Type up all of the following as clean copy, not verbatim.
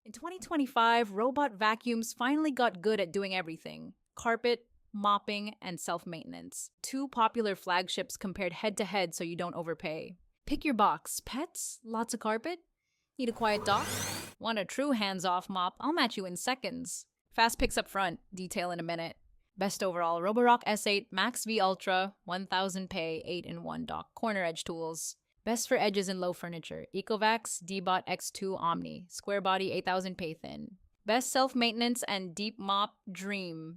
In 2025, robot vacuums finally got good at doing everything: carpet, mopping, and self-maintenance. Two popular flagships compared head-to-head so you don't overpay. Pick your box. Pets? Lots of carpet? Need a quiet dock? Want a true hands-off mop? I'll match you in seconds. Fast picks up front, detail in a minute. Best overall, Roborock S8 MaxV Ultra, 1000 pay, 8-in-1 dock, corner edge tools. Best for edges and low furniture, Ecovacs Deebot X2 Omni, square body, 8000 pay thin. Best self-maintenance and deep mop, Dreame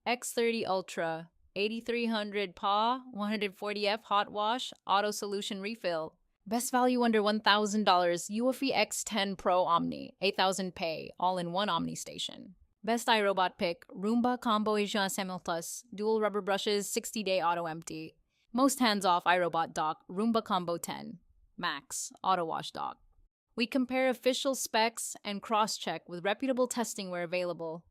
X30 Ultra, 8300 PAW, 140F hot wash, auto solution refill. Best value under $1,000, eufy X10 Pro Omni, 8000 pay, all-in-one Omni station. Best iRobot pick, Roomba Combo X10 Plus, dual rubber brushes, 60-day auto empty. Most hands-off iRobot dock, Roomba Combo 10. Max, auto wash dock. We compare official specs and cross-check with reputable testing where available.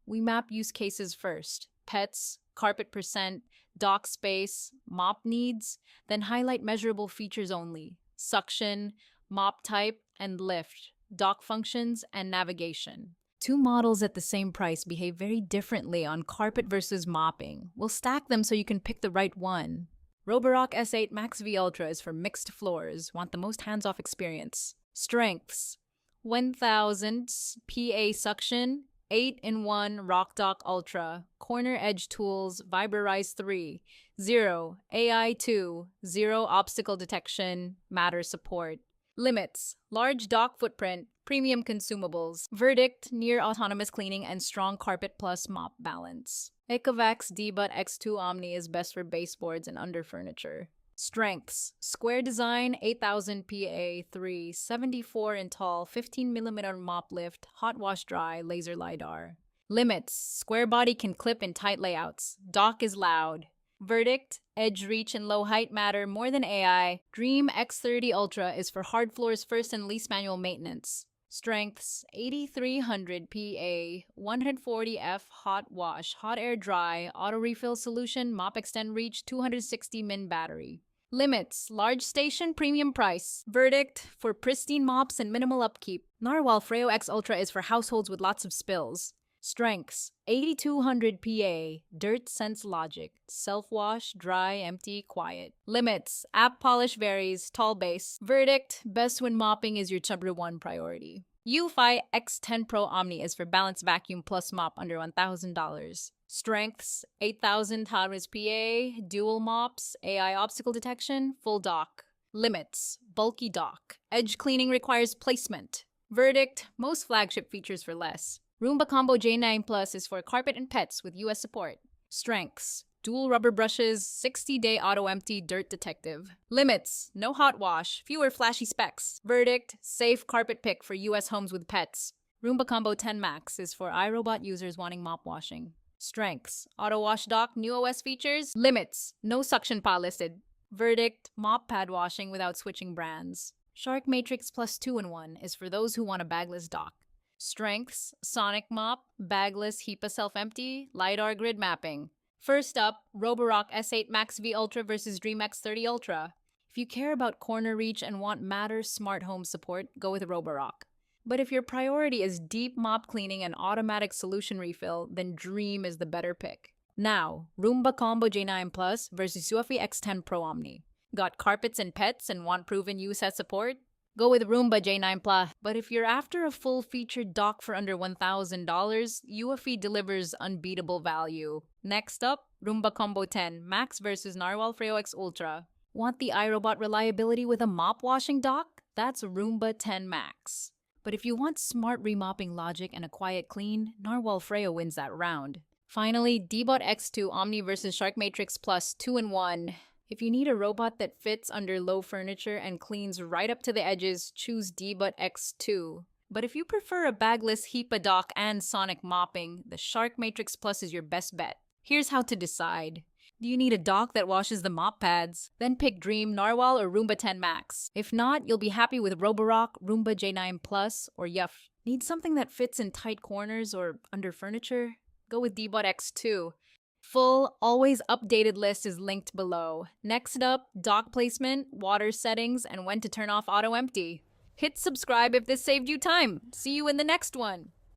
We map use cases first: pets, carpet percent, dock space, mop needs, then highlight measurable features only: suction, mop type, and lift, dock functions, and navigation. Two models at the same price behave very differently on carpet versus mopping. We'll stack them so you can pick the right one. Roborock S8 MaxV Ultra is for mixed floors. Want the most hands-off experience. Strengths: 1000 PA suction, 8-in-1 Rock Dock Ultra, corner edge tools, Viberize 3, 0 AI 2, 0 obstacle detection, matter support. Limits: large dock footprint, premium consumables. Verdict: near autonomous cleaning and strong carpet plus mop balance. Ecovacs Deebot X2 Omni is best for baseboards and under furniture. Strengths: square design, 8000 PA 3, 74 in tall, 15mm mop lift, hot wash dry, laser LiDAR. Limits: square body can clip in tight layouts. Dock is loud. Verdict: edge reach and low height matter more than AI. Dreame X30 Ultra is for hard floors first and least manual maintenance. Strengths: 8300 PA, 140F hot wash, hot air dry, auto refill solution, mop extend reach, 260 min battery. Limits: large station, premium price. Verdict: for pristine mops and minimal upkeep. Narwhal Freo X Ultra is for households with lots of spills. Strengths: 8200 PA, dirt sense logic, self-wash, dry, empty, quiet. Limits: app polish varies, tall base. Verdict: best when mopping is your number one priority. eufy X10 Pro Omni is for balanced vacuum plus mop under $1,000. Strengths: 8000 Harris PA, dual mops, AI obstacle detection, full dock. Limits: bulky dock. Edge cleaning requires placement. Verdict: most flagship features for less. Roomba Combo J9 Plus is for carpet and pets with US support. Strengths: dual rubber brushes, 60-day auto empty, dirt detective. Limits: no hot wash, fewer flashy specs. Verdict: safe carpet pick for US homes with pets. Roomba Combo 10 Max is for iRobot users wanting mop washing. Strengths: auto wash dock, new OS features. Limits: no suction pot listed. Verdict: mop pad washing without switching brands. Shark Matrix Plus 2-in-1 is for those who want a bagless dock. Strengths: sonic mop, bagless HEPA self-empty, LiDAR grid mapping. First up, Roborock S8 MaxV Ultra versus Dreame X30 Ultra. If you care about corner reach and want Matter smart home support, go with Roborock. But if your priority is deep mop cleaning and automatic solution refill, then Dreame is the better pick. Now, Roomba Combo J9 Plus versus eufy X10 Pro Omni. Got carpets and pets and want proven use as support? Go with Roomba J9 Plus. But if you're after a full-featured dock for under $1,000, eufy delivers unbeatable value. Next up, Roomba Combo 10 Max versus Narwhal Freo X Ultra. Want the iRobot reliability with a mop washing dock? That's Roomba 10 Max. But if you want smart remopping logic and a quiet clean, Narwhal Freo wins that round. Finally, Deebot X2 Omni versus Shark Matrix Plus 2-in-1. If you need a robot that fits under low furniture and cleans right up to the edges, choose Deebot X2. But if you prefer a bagless HEPA dock and sonic mopping, the Shark Matrix Plus is your best bet. Here's how to decide. Do you need a dock that washes the mop pads? Then pick Dreame, Narwhal, or Roomba 10 Max. If not, you'll be happy with Roborock, Roomba J9 Plus, or eufy. Need something that fits in tight corners or under furniture? Go with Deebot X2. Full, always updated list is linked below. Next up, dock placement, water settings, and when to turn off auto empty. Hit subscribe if this saved you time. See you in the next one.